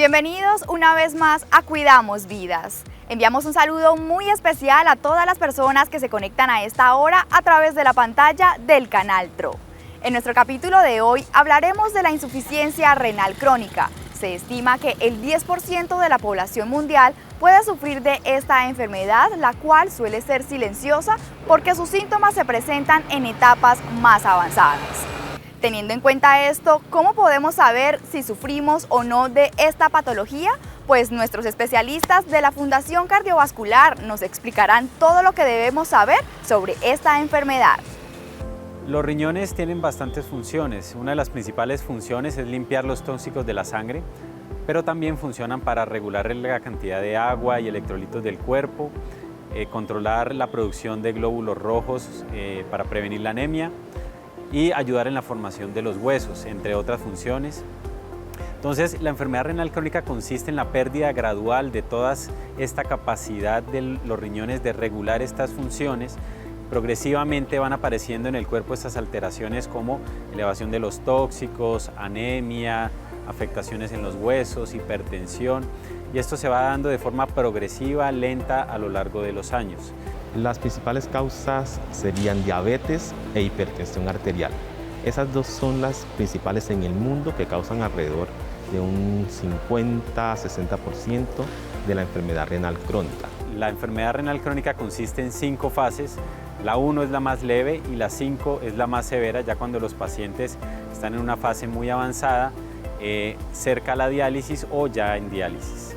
Bienvenidos una vez más a Cuidamos Vidas. Enviamos un saludo muy especial a todas las personas que se conectan a esta hora a través de la pantalla del canal TRO. En nuestro capítulo de hoy hablaremos de la insuficiencia renal crónica. Se estima que el 10% de la población mundial puede sufrir de esta enfermedad, la cual suele ser silenciosa porque sus síntomas se presentan en etapas más avanzadas. Teniendo en cuenta esto, ¿cómo podemos saber si sufrimos o no de esta patología? Pues nuestros especialistas de la Fundación Cardiovascular nos explicarán todo lo que debemos saber sobre esta enfermedad. Los riñones tienen bastantes funciones. Una de las principales funciones es limpiar los tóxicos de la sangre, pero también funcionan para regular la cantidad de agua y electrolitos del cuerpo, controlar la producción de glóbulos rojos para prevenir la anemia y ayudar en la formación de los huesos, entre otras funciones. Entonces, la enfermedad renal crónica consiste en la pérdida gradual de toda esta capacidad de los riñones de regular estas funciones. Progresivamente van apareciendo en el cuerpo estas alteraciones como elevación de los tóxicos, anemia, afectaciones en los huesos, hipertensión, y esto se va dando de forma progresiva, lenta a lo largo de los años. Las principales causas serían diabetes e hipertensión arterial. Esas dos son las principales en el mundo que causan alrededor de un 50-60% de la enfermedad renal crónica. La enfermedad renal crónica consiste en 5 fases. La 1 es la más leve y la 5 es la más severa, ya cuando los pacientes están en una fase muy avanzada, cerca a la diálisis o ya en diálisis.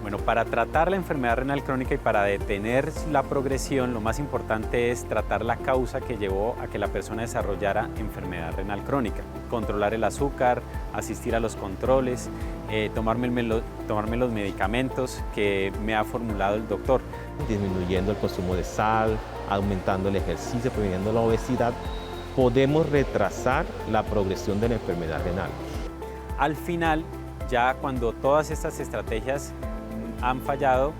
Bueno, para tratar la enfermedad renal crónica y para detener la progresión, lo más importante es tratar la causa que llevó a que la persona desarrollara enfermedad renal crónica. Controlar el azúcar, asistir a los controles, tomarme los medicamentos que me ha formulado el doctor. Disminuyendo el consumo de sal, aumentando el ejercicio, previniendo la obesidad, podemos retrasar la progresión de la enfermedad renal. Al final, ya cuando todas estas estrategias han fallado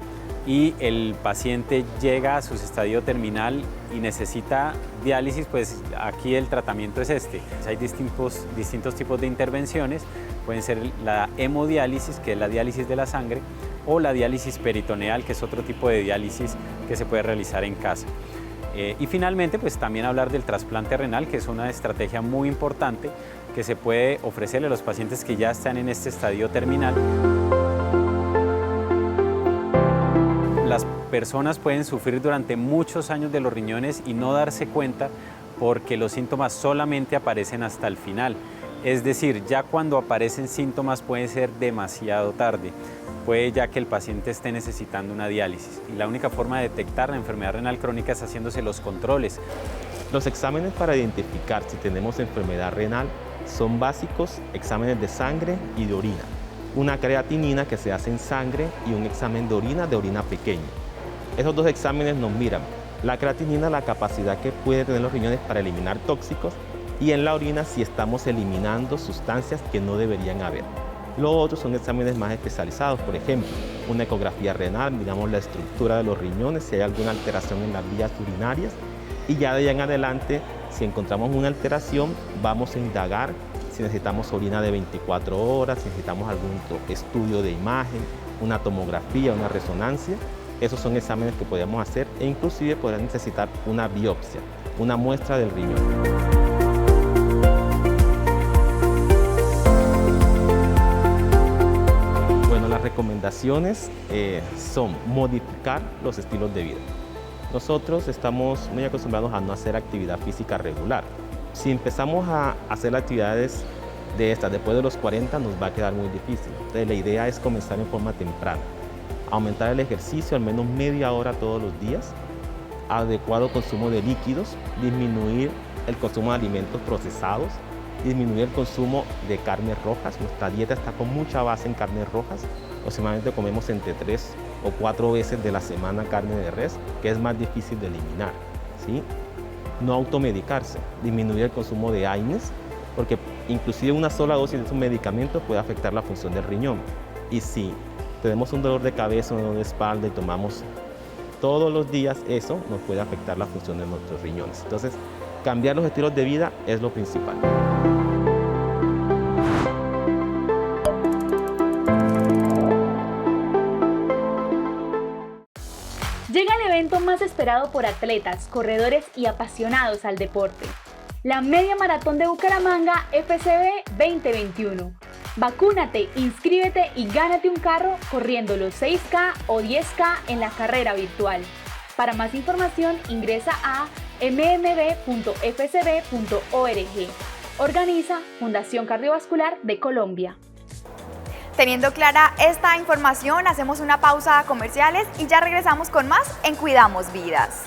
y el paciente llega a su estadio terminal y necesita diálisis, pues aquí el tratamiento es este. Hay distintos tipos de intervenciones, pueden ser la hemodiálisis, que es la diálisis de la sangre, o la diálisis peritoneal, que es otro tipo de diálisis que se puede realizar en casa. Y finalmente, pues también hablar del trasplante renal, que es una estrategia muy importante que se puede ofrecerle a los pacientes que ya están en este estadio terminal. Las personas pueden sufrir durante muchos años de los riñones y no darse cuenta porque los síntomas solamente aparecen hasta el final. Es decir, ya cuando aparecen síntomas puede ser demasiado tarde. Puede ya que el paciente esté necesitando una diálisis. Y la única forma de detectar la enfermedad renal crónica es haciéndose los controles. Los exámenes para identificar si tenemos enfermedad renal son básicos: exámenes de sangre y de orina. Una creatinina que se hace en sangre y un examen de orina pequeño. Esos dos exámenes nos miran la creatinina, la capacidad que puede tener los riñones para eliminar tóxicos, y en la orina si estamos eliminando sustancias que no deberían haber. Los otros son exámenes más especializados, por ejemplo, una ecografía renal, miramos la estructura de los riñones, si hay alguna alteración en las vías urinarias, y ya de ahí en adelante, si encontramos una alteración, vamos a indagar si necesitamos orina de 24 horas, si necesitamos algún estudio de imagen, una tomografía, una resonancia. Esos son exámenes que podemos hacer e inclusive podrán necesitar una biopsia, una muestra del riñón. Bueno, las recomendaciones son modificar los estilos de vida. Nosotros estamos muy acostumbrados a no hacer actividad física regular. Si empezamos a hacer actividades de estas después de los 40, nos va a quedar muy difícil. Entonces, la idea es comenzar en forma temprana. Aumentar el ejercicio al menos media hora todos los días, adecuado consumo de líquidos, disminuir el consumo de alimentos procesados, disminuir el consumo de carnes rojas. Nuestra dieta está con mucha base en carnes rojas. Aproximadamente comemos entre 3 o 4 veces de la semana carne de res, que es más difícil de eliminar, ¿sí? No automedicarse, disminuir el consumo de AINES, porque inclusive una sola dosis de esos medicamentos puede afectar la función del riñón. Y si tenemos un dolor de cabeza, un dolor de espalda y tomamos todos los días eso, nos puede afectar la función de nuestros riñones. Entonces, cambiar los estilos de vida es lo principal. esperado por atletas, corredores y apasionados al deporte. La Media Maratón de Bucaramanga FCB 2021. Vacúnate, inscríbete y gánate un carro corriendo los 6K o 10K en la carrera virtual. Para más información ingresa a mmb.fcb.org. Organiza Fundación Cardiovascular de Colombia. Teniendo clara esta información, hacemos una pausa a comerciales y ya regresamos con más en Cuidamos Vidas.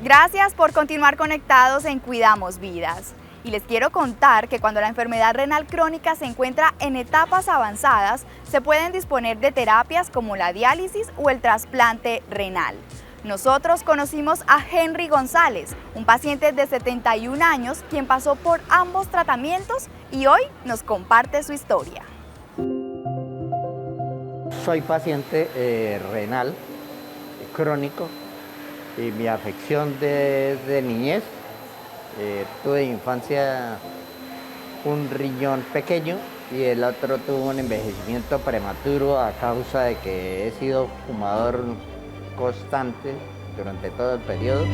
Gracias por continuar conectados en Cuidamos Vidas. Y les quiero contar que cuando la enfermedad renal crónica se encuentra en etapas avanzadas, se pueden disponer de terapias como la diálisis o el trasplante renal. Nosotros conocimos a Henry González, un paciente de 71 años, quien pasó por ambos tratamientos y hoy nos comparte su historia. Soy paciente renal crónico y mi afección de niñez, tuve de infancia un riñón pequeño y el otro tuvo un envejecimiento prematuro a causa de que he sido fumador constante durante todo el periodo.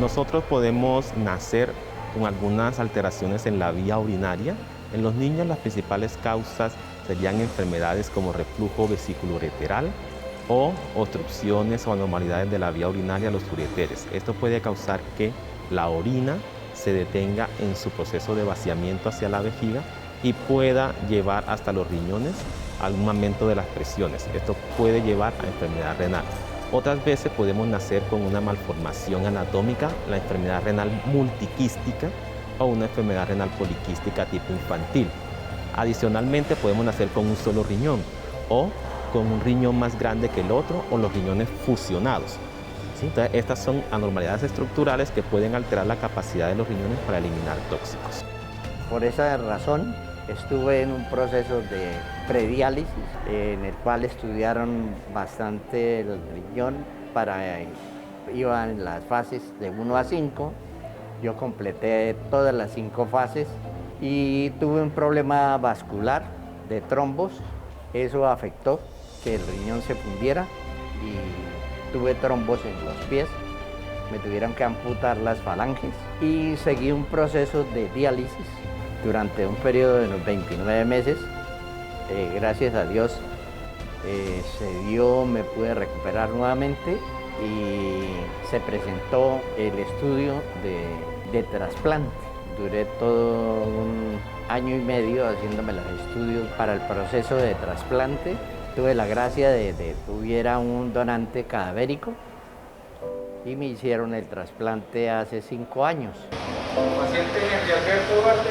Nosotros podemos nacer con algunas alteraciones en la vía urinaria. En los niños las principales causas serían enfermedades como reflujo vesículo-ureteral o obstrucciones o anormalidades de la vía urinaria, los ureteres. Esto puede causar que la orina se detenga en su proceso de vaciamiento hacia la vejiga y pueda llevar hasta los riñones al aumento de las presiones. Esto puede llevar a enfermedad renal. Otras veces podemos nacer con una malformación anatómica, la enfermedad renal multiquística o una enfermedad renal poliquística tipo infantil. Adicionalmente podemos nacer con un solo riñón o con un riñón más grande que el otro o los riñones fusionados. ¿Sí? Entonces, estas son anormalidades estructurales que pueden alterar la capacidad de los riñones para eliminar tóxicos. Por esa razón estuve en un proceso de prediálisis en el cual estudiaron bastante el riñón, iban en las fases de 1 a 5, yo completé todas las 5 fases y tuve un problema vascular de trombos, eso afectó que el riñón se fundiera y tuve trombos en los pies, me tuvieron que amputar las falanges y seguí un proceso de diálisis durante un periodo de unos 29 meses. Gracias a Dios me pude recuperar nuevamente y se presentó el estudio de trasplante. Duré todo un año y medio haciéndome los estudios para el proceso de trasplante. Tuve la gracia de que tuviera un donante cadavérico y me hicieron el trasplante hace 5 años. Paciente Henry Alberto Duarte.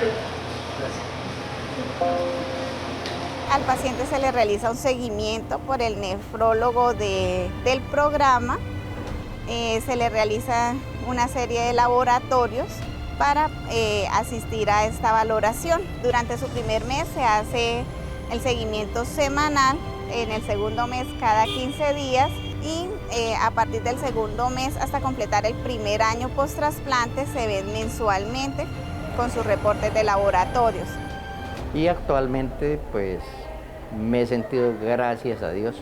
Al paciente se le realiza un seguimiento por el nefrólogo del programa. Se le realiza una serie de laboratorios para asistir a esta valoración. Durante su primer mes se hace el seguimiento semanal, en el segundo mes cada 15 días y a partir del segundo mes hasta completar el primer año post-trasplante se ven mensualmente con sus reportes de laboratorios. Y actualmente pues me he sentido, gracias a Dios,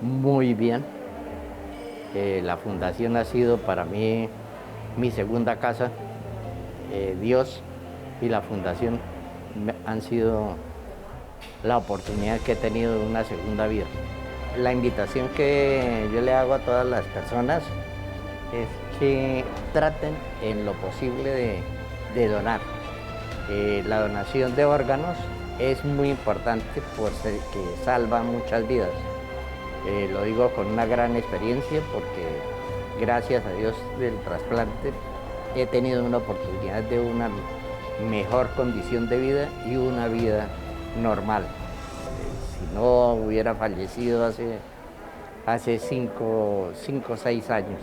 muy bien. La fundación ha sido para mí mi segunda casa. Dios y la fundación han sido la oportunidad que he tenido de una segunda vida. La invitación que yo le hago a todas las personas es que traten en lo posible de donar. La donación de órganos es muy importante porque salva muchas vidas. Lo digo con una gran experiencia porque gracias a Dios del trasplante he tenido una oportunidad de una mejor condición de vida y una vida normal. Si no hubiera fallecido hace 5 o 6 años.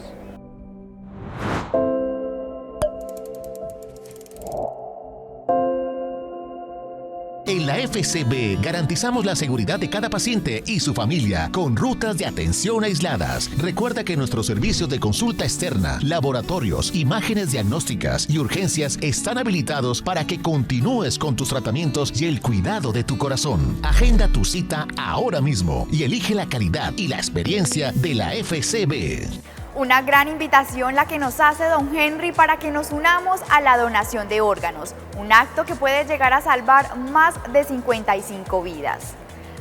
En la FCB garantizamos la seguridad de cada paciente y su familia con rutas de atención aisladas. Recuerda que nuestros servicios de consulta externa, laboratorios, imágenes diagnósticas y urgencias están habilitados para que continúes con tus tratamientos y el cuidado de tu corazón. Agenda tu cita ahora mismo y elige la calidad y la experiencia de la FCB. Una gran invitación la que nos hace don Henry para que nos unamos a la donación de órganos, un acto que puede llegar a salvar más de 55 vidas.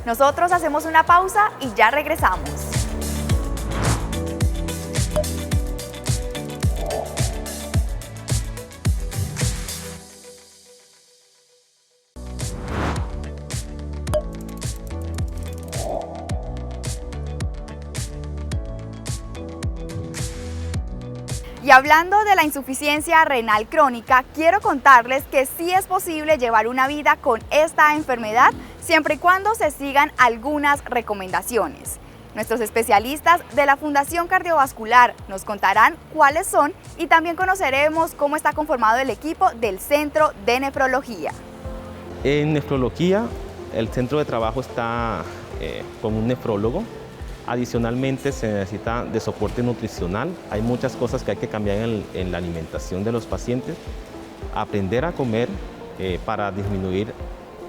Nosotros hacemos una pausa y ya regresamos. Y hablando de la insuficiencia renal crónica, quiero contarles que sí es posible llevar una vida con esta enfermedad siempre y cuando se sigan algunas recomendaciones. Nuestros especialistas de la Fundación Cardiovascular nos contarán cuáles son y también conoceremos cómo está conformado el equipo del Centro de Nefrología. En nefrología, el centro de trabajo está con un nefrólogo. Adicionalmente se necesita de soporte nutricional. Hay muchas cosas que hay que cambiar en la alimentación de los pacientes. Aprender a comer para disminuir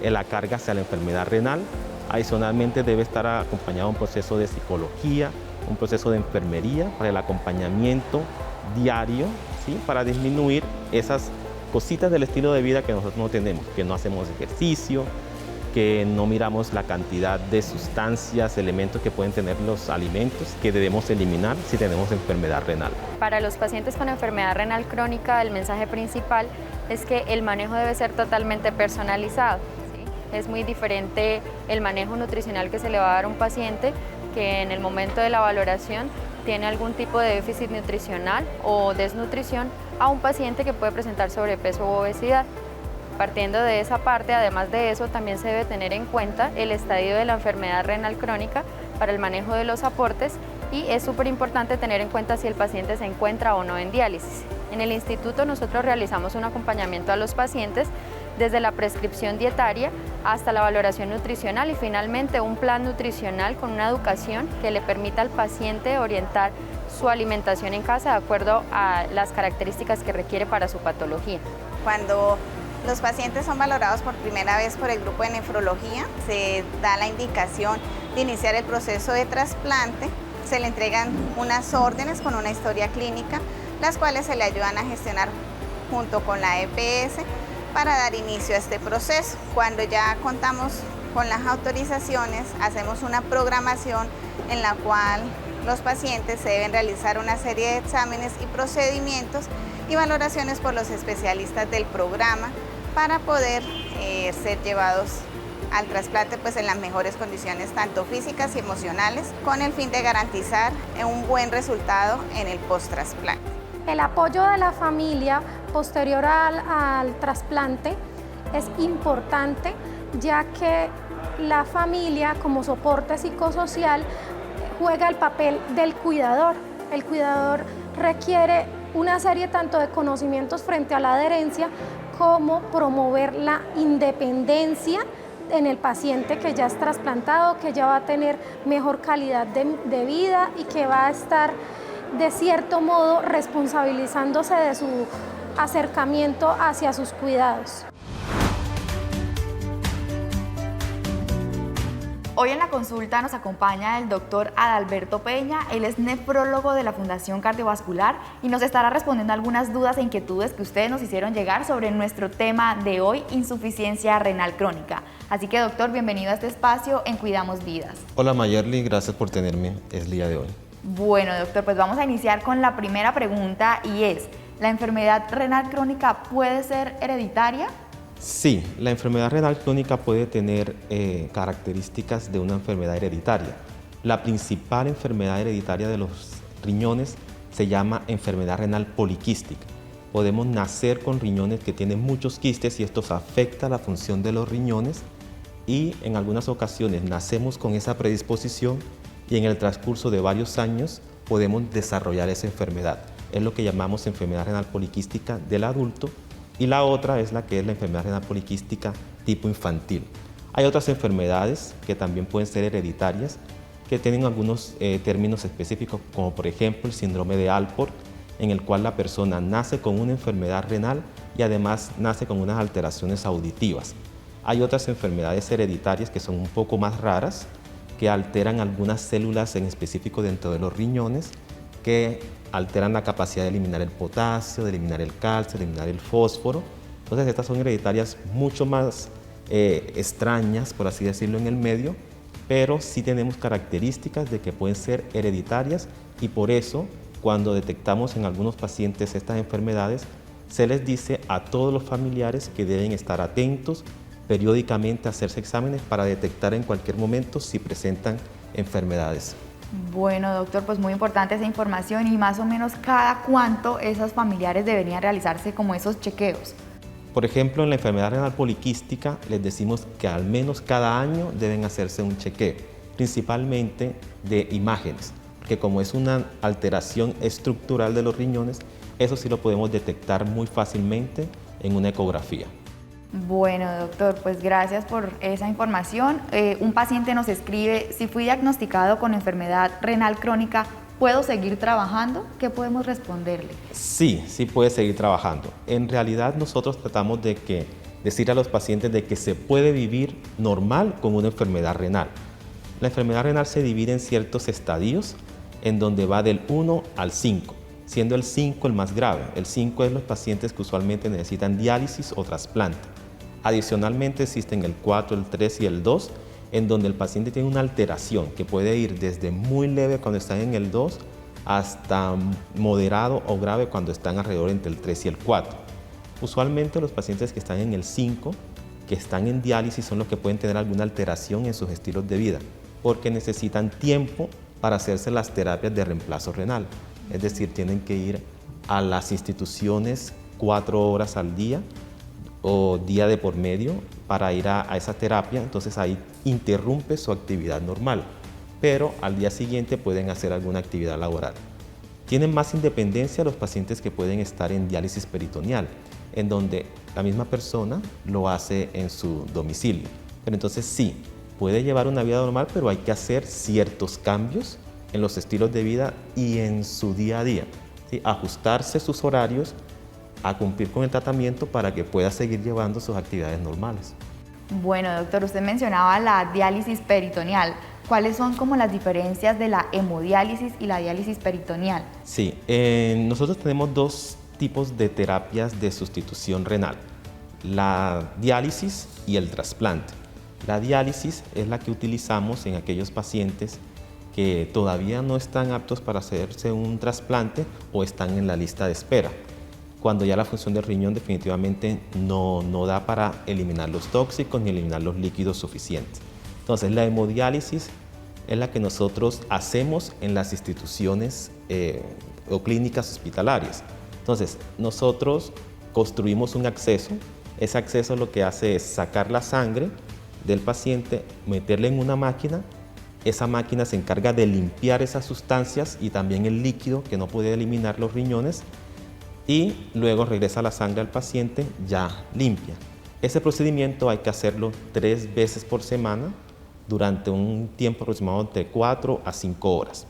la carga hacia la enfermedad renal. Adicionalmente debe estar acompañado de un proceso de psicología, un proceso de enfermería para el acompañamiento diario, ¿sí? Para disminuir esas cositas del estilo de vida que nosotros no tenemos, que no hacemos ejercicio, que no miramos la cantidad de sustancias, elementos que pueden tener los alimentos que debemos eliminar si tenemos enfermedad renal. Para los pacientes con enfermedad renal crónica, el mensaje principal es que el manejo debe ser totalmente personalizado, ¿sí? Es muy diferente el manejo nutricional que se le va a dar a un paciente que en el momento de la valoración tiene algún tipo de déficit nutricional o desnutrición a un paciente que puede presentar sobrepeso u obesidad. Partiendo de esa parte, además de eso, también se debe tener en cuenta el estadio de la enfermedad renal crónica para el manejo de los aportes y es súper importante tener en cuenta si el paciente se encuentra o no en diálisis. En el instituto nosotros realizamos un acompañamiento a los pacientes desde la prescripción dietaria hasta la valoración nutricional y finalmente un plan nutricional con una educación que le permita al paciente orientar su alimentación en casa de acuerdo a las características que requiere para su patología. Cuando los pacientes son valorados por primera vez por el grupo de nefrología, se da la indicación de iniciar el proceso de trasplante, se le entregan unas órdenes con una historia clínica, las cuales se le ayudan a gestionar junto con la EPS para dar inicio a este proceso. Cuando ya contamos con las autorizaciones, hacemos una programación en la cual los pacientes se deben realizar una serie de exámenes y procedimientos y valoraciones por los especialistas del programa para poder ser llevados al trasplante pues, en las mejores condiciones, tanto físicas y emocionales, con el fin de garantizar un buen resultado en el post-trasplante. El apoyo de la familia posterior al trasplante es importante, ya que la familia como soporte psicosocial juega el papel del cuidador. El cuidador requiere una serie tanto de conocimientos frente a la adherencia como promover la independencia en el paciente que ya es trasplantado, que ya va a tener mejor calidad de vida y que va a estar de cierto modo responsabilizándose de su acercamiento hacia sus cuidados. Hoy en la consulta nos acompaña el doctor Adalberto Peña, él es nefrólogo de la Fundación Cardiovascular y nos estará respondiendo algunas dudas e inquietudes que ustedes nos hicieron llegar sobre nuestro tema de hoy, insuficiencia renal crónica. Así que doctor, bienvenido a este espacio en Cuidamos Vidas. Hola Mayerly, gracias por tenerme el día de hoy. Bueno doctor, pues vamos a iniciar con la primera pregunta y es, ¿la enfermedad renal crónica puede ser hereditaria? Sí, la enfermedad renal crónica puede tener características de una enfermedad hereditaria. La principal enfermedad hereditaria de los riñones se llama enfermedad renal poliquística. Podemos nacer con riñones que tienen muchos quistes y esto afecta la función de los riñones y en algunas ocasiones nacemos con esa predisposición y en el transcurso de varios años podemos desarrollar esa enfermedad. Es lo que llamamos enfermedad renal poliquística del adulto. Y la otra es la que es la enfermedad renal poliquística tipo infantil. Hay otras enfermedades que también pueden ser hereditarias, que tienen algunos términos específicos, como por ejemplo el síndrome de Alport, en el cual la persona nace con una enfermedad renal y además nace con unas alteraciones auditivas. Hay otras enfermedades hereditarias que son un poco más raras, que alteran algunas células en específico dentro de los riñones, que alteran la capacidad de eliminar el potasio, de eliminar el calcio, de eliminar el fósforo. Entonces estas son hereditarias mucho más extrañas, por así decirlo, en el medio, pero sí tenemos características de que pueden ser hereditarias y por eso cuando detectamos en algunos pacientes estas enfermedades, se les dice a todos los familiares que deben estar atentos periódicamente a hacerse exámenes para detectar en cualquier momento si presentan enfermedades. Bueno, doctor, pues muy importante esa información y más o menos cada cuánto esos familiares deberían realizarse como esos chequeos. Por ejemplo, en la enfermedad renal poliquística les decimos que al menos cada año deben hacerse un chequeo, principalmente de imágenes, que como es una alteración estructural de los riñones, eso sí lo podemos detectar muy fácilmente en una ecografía. Bueno, doctor, pues gracias por esa información. Un paciente nos escribe, si fui diagnosticado con enfermedad renal crónica, ¿puedo seguir trabajando? ¿Qué podemos responderle? Sí, sí puede seguir trabajando. En realidad nosotros tratamos de decir a los pacientes de que se puede vivir normal con una enfermedad renal. La enfermedad renal se divide en ciertos estadios, en donde va del 1 al 5, siendo el 5 el más grave. El 5 es los pacientes que usualmente necesitan diálisis o trasplante. Adicionalmente existen el 4, el 3 y el 2, en donde el paciente tiene una alteración que puede ir desde muy leve cuando están en el 2 hasta moderado o grave cuando están alrededor entre el 3 y el 4. Usualmente los pacientes que están en el 5, que están en diálisis, son los que pueden tener alguna alteración en sus estilos de vida, porque necesitan tiempo para hacerse las terapias de reemplazo renal. Es decir, tienen que ir a las instituciones 4 horas al día o día de por medio para ir a esa terapia, entonces ahí interrumpe su actividad normal, pero al día siguiente pueden hacer alguna actividad laboral. Tienen más independencia los pacientes que pueden estar en diálisis peritoneal, en donde la misma persona lo hace en su domicilio. Pero entonces sí, puede llevar una vida normal, pero hay que hacer ciertos cambios en los estilos de vida y en su día a día, ¿sí? Ajustarse sus horarios a cumplir con el tratamiento para que pueda seguir llevando sus actividades normales. Bueno, doctor, usted mencionaba la diálisis peritoneal. ¿Cuáles son como las diferencias de la hemodiálisis y la diálisis peritoneal? Sí, nosotros tenemos dos tipos de terapias de sustitución renal, la diálisis y el trasplante. La diálisis es la que utilizamos en aquellos pacientes que todavía no están aptos para hacerse un trasplante o están en la lista de espera, cuando ya la función del riñón definitivamente no da para eliminar los tóxicos ni eliminar los líquidos suficientes. Entonces la hemodiálisis es la que nosotros hacemos en las instituciones o clínicas hospitalarias. Entonces nosotros construimos un acceso, ese acceso lo que hace es sacar la sangre del paciente, meterla en una máquina, esa máquina se encarga de limpiar esas sustancias y también el líquido que no puede eliminar los riñones, y luego regresa la sangre al paciente ya limpia. Ese procedimiento hay que hacerlo 3 veces por semana durante un tiempo aproximado de 4 a 5 horas.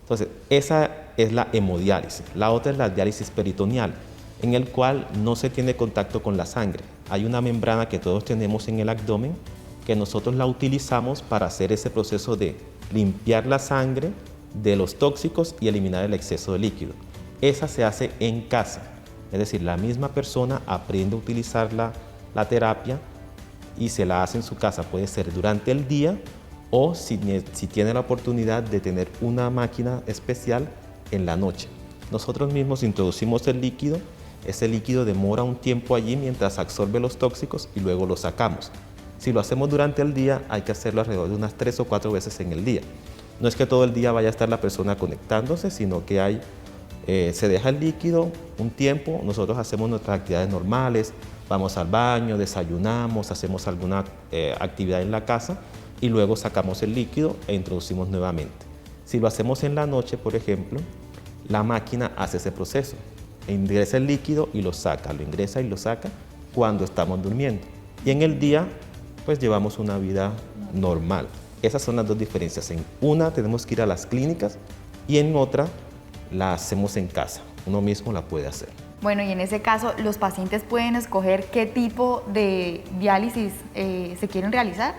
Entonces, esa es la hemodiálisis. La otra es la diálisis peritoneal, en el cual no se tiene contacto con la sangre. Hay una membrana que todos tenemos en el abdomen que nosotros la utilizamos para hacer ese proceso de limpiar la sangre de los tóxicos y eliminar el exceso de líquido. Esa se hace en casa, es decir, la misma persona aprende a utilizar la terapia y se la hace en su casa. Puede ser durante el día o si tiene la oportunidad de tener una máquina especial en la noche. Nosotros mismos introducimos el líquido, ese líquido demora un tiempo allí mientras absorbe los tóxicos y luego lo sacamos. Si lo hacemos durante el día, hay que hacerlo alrededor de unas 3 o 4 veces en el día. No es que todo el día vaya a estar la persona conectándose, sino que se deja el líquido un tiempo, nosotros hacemos nuestras actividades normales, vamos al baño, desayunamos, hacemos alguna actividad en la casa y luego sacamos el líquido e introducimos nuevamente. Si lo hacemos en la noche, por ejemplo, la máquina hace ese proceso, ingresa el líquido y lo saca, lo ingresa y lo saca cuando estamos durmiendo. Y en el día pues llevamos una vida normal. Esas son las dos diferencias. En una tenemos que ir a las clínicas y en otra la hacemos en casa. Uno mismo la puede hacer. Bueno, y en ese caso, ¿los pacientes pueden escoger qué tipo de diálisis se quieren realizar?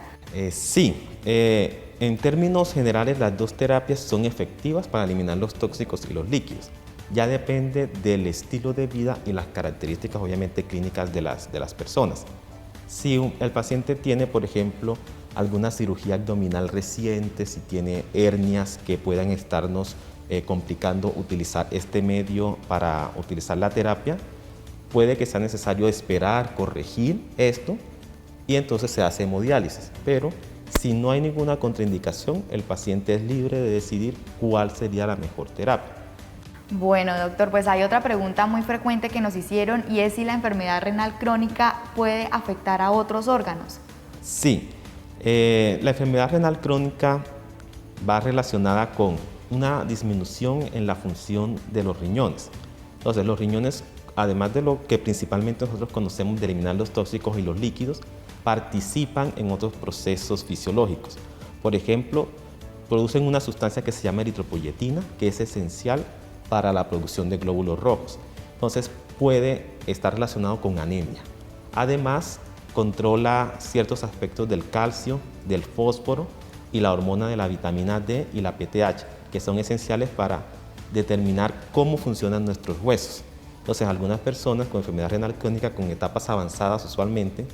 Sí. En términos generales, las dos terapias son efectivas para eliminar los tóxicos y los líquidos. Ya depende del estilo de vida y las características, obviamente, clínicas de las personas. Si el paciente tiene, por ejemplo, alguna cirugía abdominal reciente, si tiene hernias que puedan estarnos complicando utilizar este medio para utilizar la terapia, puede que sea necesario esperar, corregir esto y entonces se hace hemodiálisis. Pero si no hay ninguna contraindicación, el paciente es libre de decidir cuál sería la mejor terapia. Bueno, doctor, pues hay otra pregunta muy frecuente que nos hicieron y es si la enfermedad renal crónica puede afectar a otros órganos. Sí, la enfermedad renal crónica va relacionada con una disminución en la función de los riñones. Entonces, los riñones, además de lo que principalmente nosotros conocemos de eliminar los tóxicos y los líquidos, participan en otros procesos fisiológicos. Por ejemplo, producen una sustancia que se llama eritropoyetina, que es esencial para la producción de glóbulos rojos. Entonces, puede estar relacionado con anemia. Además, controla ciertos aspectos del calcio, del fósforo y la hormona de la vitamina D y la PTH, que son esenciales para determinar cómo funcionan nuestros huesos. Entonces, algunas personas con enfermedad renal crónica con etapas avanzadas usualmente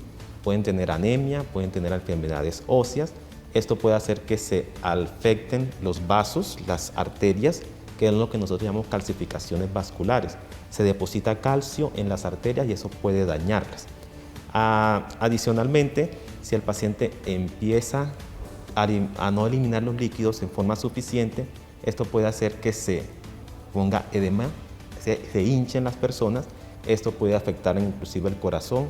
pueden tener anemia, pueden tener enfermedades óseas. Esto puede hacer que se afecten los vasos, las arterias, que es lo que nosotros llamamos calcificaciones vasculares. Se deposita calcio en las arterias y eso puede dañarlas. Adicionalmente, si el paciente empieza a no eliminar los líquidos en forma suficiente, esto puede hacer que se ponga edema, se hinchen las personas. Esto puede afectar inclusive el corazón,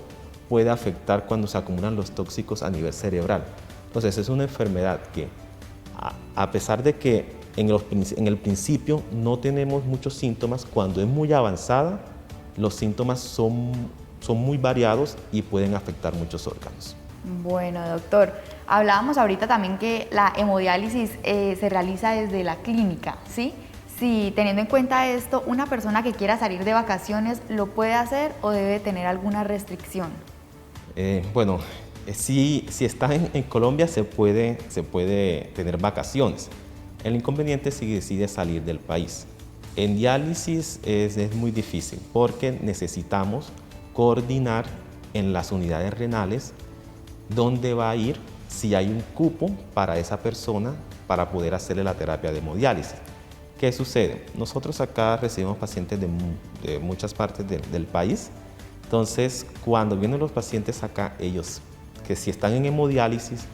puede afectar cuando se acumulan los tóxicos a nivel cerebral. Entonces, es una enfermedad que, a pesar de que en el principio no tenemos muchos síntomas, cuando es muy avanzada, los síntomas son muy variados y pueden afectar muchos órganos. Bueno, doctor, hablábamos ahorita también que la hemodiálisis se realiza desde la clínica, ¿sí? Si teniendo en cuenta esto, una persona que quiera salir de vacaciones, ¿lo puede hacer o debe tener alguna restricción? Bueno, si está en Colombia se puede tener vacaciones. El inconveniente es si decide salir del país. En diálisis es muy difícil porque necesitamos coordinar en las unidades renales dónde va a ir, si hay un cupo para esa persona para poder hacerle la terapia de hemodiálisis. ¿Qué sucede? Nosotros acá recibimos pacientes de muchas partes del país. Entonces, cuando vienen los pacientes acá, ellos que si están en hemodiálisis,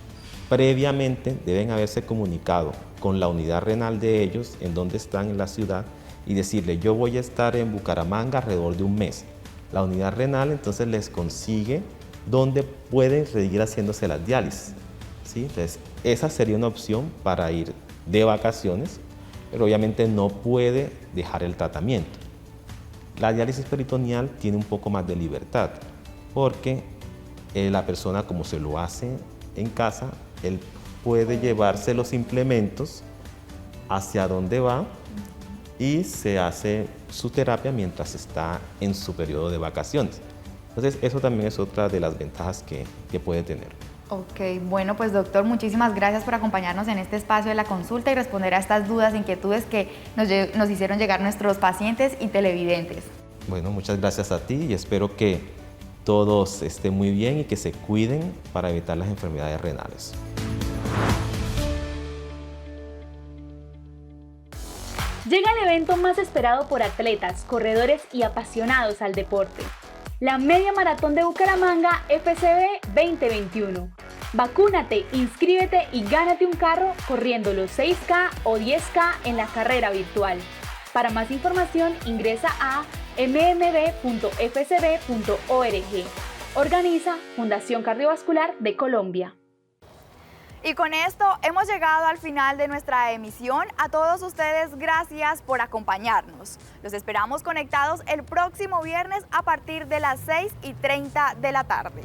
previamente deben haberse comunicado con la unidad renal de ellos, en donde están en la ciudad, y decirle, yo voy a estar en Bucaramanga alrededor de un mes. La unidad renal entonces les consigue dónde pueden seguir haciéndose las diálisis, ¿sí? Entonces, esa sería una opción para ir de vacaciones, pero obviamente no puede dejar el tratamiento. La diálisis peritoneal tiene un poco más de libertad, porque la persona, como se lo hace en casa, él puede llevarse los implementos hacia donde va y se hace su terapia mientras está en su periodo de vacaciones. Entonces, eso también es otra de las ventajas que puede tener. Ok, bueno, pues doctor, muchísimas gracias por acompañarnos en este espacio de la consulta y responder a estas dudas e inquietudes que nos hicieron llegar nuestros pacientes y televidentes. Bueno, muchas gracias a ti y espero que todos estén muy bien y que se cuiden para evitar las enfermedades renales. Llega el evento más esperado por atletas, corredores y apasionados al deporte. La Media Maratón de Bucaramanga FCB 2021. Vacúnate, inscríbete y gánate un carro corriendo los 6K o 10K en la carrera virtual. Para más información ingresa a mmb.fcb.org. Organiza Fundación Cardiovascular de Colombia. Y con esto hemos llegado al final de nuestra emisión. A todos ustedes, gracias por acompañarnos. Los esperamos conectados el próximo viernes a partir de las 6:30 de la tarde.